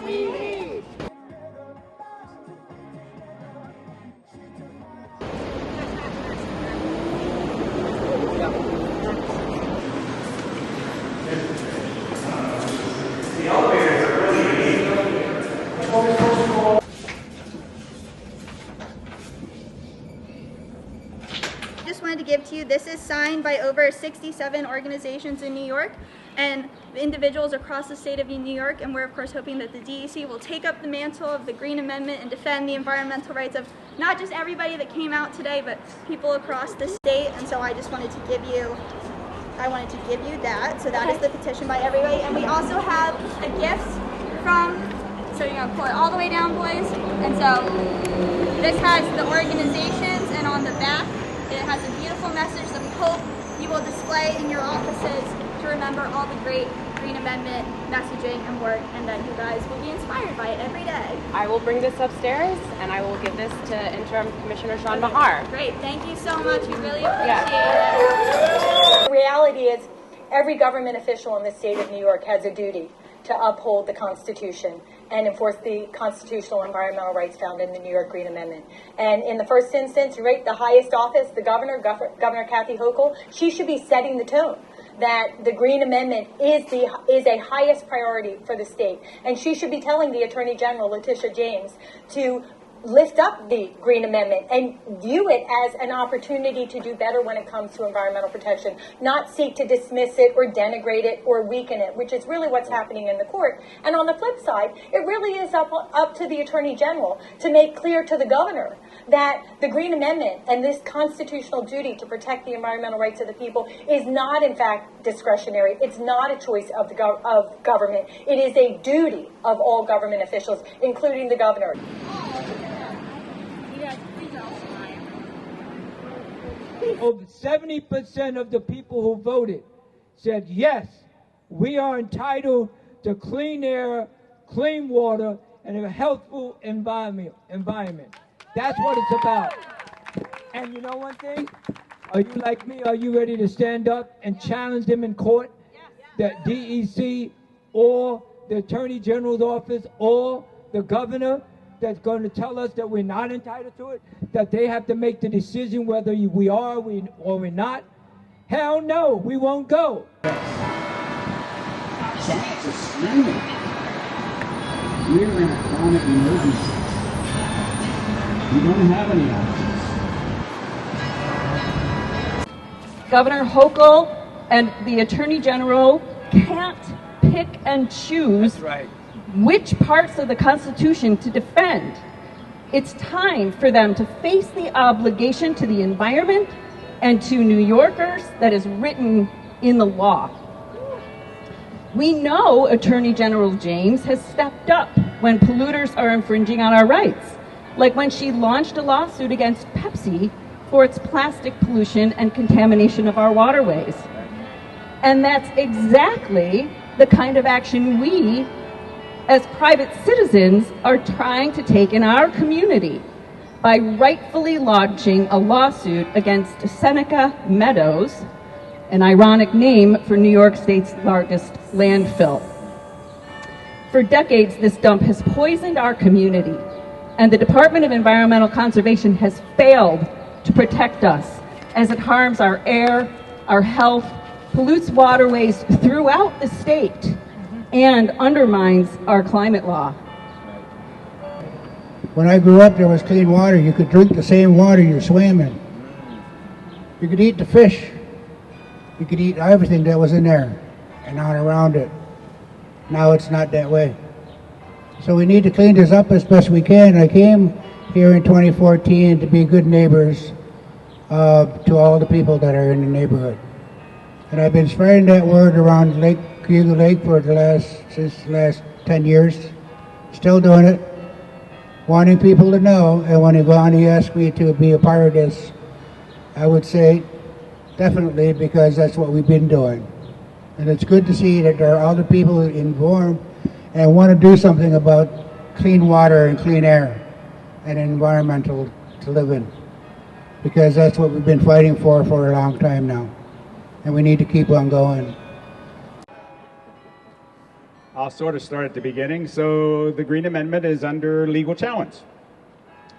we need. The elevators are really unique. Just wanted to give to you, this is signed by over 67 organizations in New York and individuals across the state of New York, and we're of course hoping that the DEC will take up the mantle of the Green Amendment and defend the environmental rights of not just everybody that came out today, but people across the state. And so I just wanted to give you that. So that is the petition by everybody. And we also have a gift from, so you're gonna pull it all the way down, boys. And so this has the organizations, and on the back it has a beautiful message that we hope you will display in your offices to remember all the great Green Amendment messaging and work, and that you guys will be inspired by it every day. I will bring this upstairs and I will give this to Interim Commissioner Sean Bahar. Great, thank you so much. We really appreciate it. The reality is every government official in the state of New York has a duty to uphold the Constitution and enforce the constitutional environmental rights found in the New York Green Amendment. And in the first instance, right, the highest office, the Governor Kathy Hochul, she should be setting the tone that the Green Amendment is a highest priority for the state. And she should be telling the Attorney General, Letitia James, to lift up the Green Amendment and view it as an opportunity to do better when it comes to environmental protection, not seek to dismiss it or denigrate it or weaken it, which is really what's happening in the court. And on the flip side, it really is up to the Attorney General to make clear to the governor that the Green Amendment and this constitutional duty to protect the environmental rights of the people is not, in fact, discretionary. It's not a choice of of government. It is a duty of all government officials, including the governor. Over 70% of the people who voted said, yes, we are entitled to clean air, clean water, and a healthful environment. That's what it's about. And you know one thing? Are you like me? Are you ready to stand up and challenge them in court? That DEC or the Attorney General's office or the governor that's going to tell us that we're not entitled to it, that they have to make the decision whether we are or we're not? Hell no, we won't go. Giants are screaming. We're in a climate emergency. We don't have any options. Governor Hochul and the Attorney General can't pick and choose which parts of the Constitution to defend. It's time for them to face the obligation to the environment and to New Yorkers that is written in the law. We know Attorney General James has stepped up when polluters are infringing on our rights, like when she launched a lawsuit against Pepsi for its plastic pollution and contamination of our waterways. And that's exactly the kind of action we, as private citizens, are trying to take in our community by rightfully launching a lawsuit against Seneca Meadows, an ironic name for New York State's largest landfill. For decades, this dump has poisoned our community, and the Department of Environmental Conservation has failed to protect us as it harms our air, our health, pollutes waterways throughout the state, and undermines our climate law. When I grew up, there was clean water. You could drink the same water you swam in. You could eat the fish. You could eat everything that was in there and not around it. Now it's not that way. So we need to clean this up as best we can. I came here in 2014 to be good neighbors to all the people that are in the neighborhood. And I've been spreading that word around Lake Cayuga Lake since the last 10 years. Still doing it, wanting people to know. And when Ivani asked me to be a part of this, I would say definitely, because that's what we've been doing. And it's good to see that there are other people informed and want to do something about clean water and clean air and environmental to live in. Because that's what we've been fighting for a long time now. And we need to keep on going. I'll sort of start at the beginning. So the Green Amendment is under legal challenge.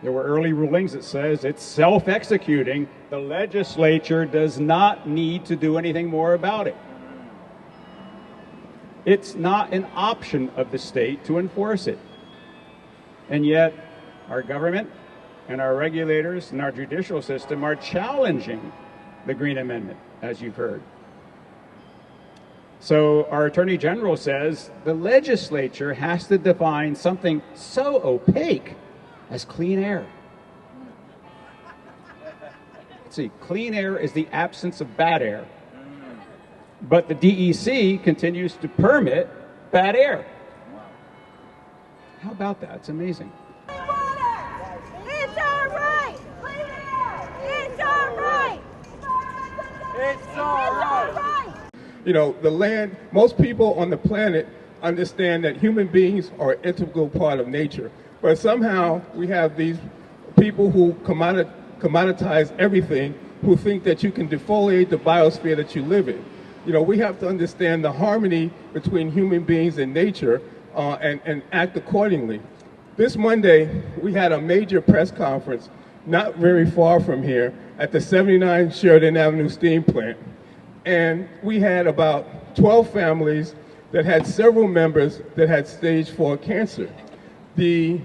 There were early rulings that says it's self-executing. The legislature does not need to do anything more about it. It's not an option of the state to enforce it. And yet, our government and our regulators and our judicial system are challenging the Green Amendment, as you've heard. So our Attorney General says the legislature has to define something so opaque as clean air. Let's see, clean air is the absence of bad air. But the DEC continues to permit bad air. How about that? It's amazing. It's our right! Clean air! It's our right! It's our right! You know, the land, most people on the planet understand that human beings are an integral part of nature. But somehow we have these people who commoditize everything, who think that you can defoliate the biosphere that you live in. You know, we have to understand the harmony between human beings and nature and act accordingly. This Monday, we had a major press conference not very far from here at the 79 Sheridan Avenue steam plant. And we had about 12 families that had several members that had stage 4 cancer. The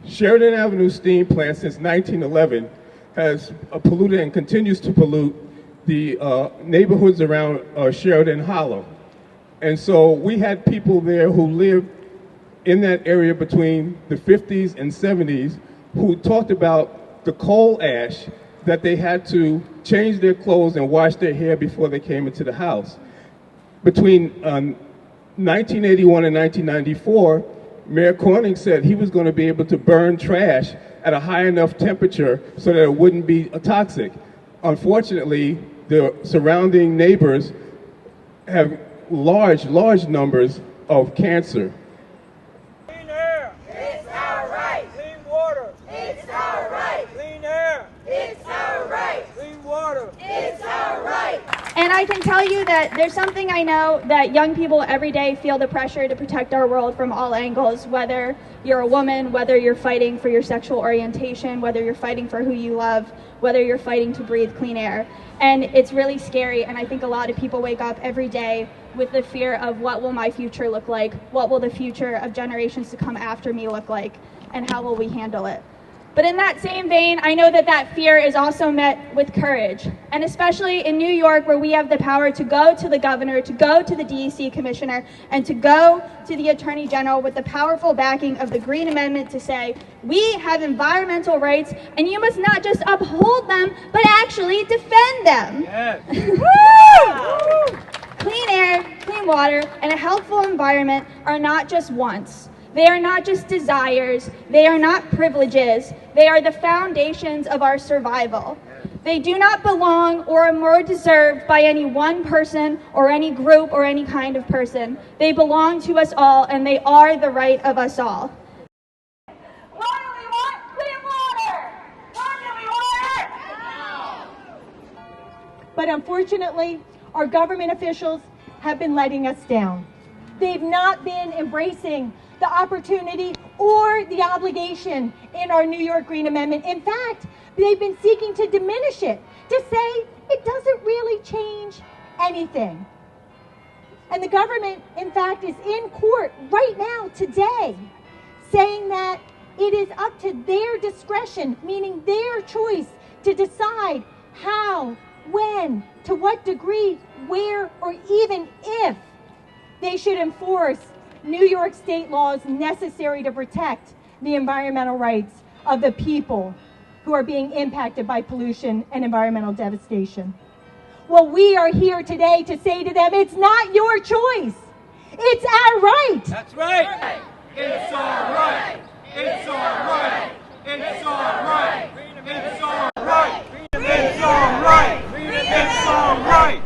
Sheridan Avenue steam plant since 1911 has polluted and continues to pollute the neighborhoods around Sheridan Hollow. And so we had people there who lived in that area between the 50s and 70s who talked about the coal ash that they had to change their clothes and wash their hair before they came into the house. Between 1981 and 1994, Mayor Corning said he was going to be able to burn trash at a high enough temperature so that it wouldn't be toxic. Unfortunately, the surrounding neighbors have large numbers of cancer. Clean air! It's our right! Clean water! It's our right! Clean air! It's our right! Clean water! It's our right! And I can tell you that there's something I know that young people every day feel the pressure to protect our world from all angles, whether you're a woman, whether you're fighting for your sexual orientation, whether you're fighting for who you love, whether you're fighting to breathe clean air. And it's really scary, and I think a lot of people wake up every day with the fear of what will my future look like, what will the future of generations to come after me look like, and how will we handle it. But in that same vein, I know that that fear is also met with courage. And especially in New York, where we have the power to go to the governor, to go to the DEC commissioner, and to go to the attorney general with the powerful backing of the Green Amendment to say, we have environmental rights, and you must not just uphold them, but actually defend them. Yes. Woo! Clean air, clean water, and a healthful environment are not just wants. They are not just desires, they are not privileges, they are the foundations of our survival. They do not belong or are more deserved by any one person or any group or any kind of person. They belong to us all, and they are the right of us all. Why do we want clean water? Why do we want it? But unfortunately, our government officials have been letting us down. They've not been embracing the opportunity or the obligation in our New York Green Amendment. In fact, they've been seeking to diminish it, to say it doesn't really change anything. And the government, in fact, is in court right now, today, saying that it is up to their discretion, meaning their choice, to decide how, when, to what degree, where, or even if they should enforce New York state laws necessary to protect the environmental rights of the people who are being impacted by pollution and environmental devastation. Well, we are here today to say to them, it's not your choice. It's our right. That's right. It's our right. It's our right. It's our right. It's our right. It's our right. It's our right.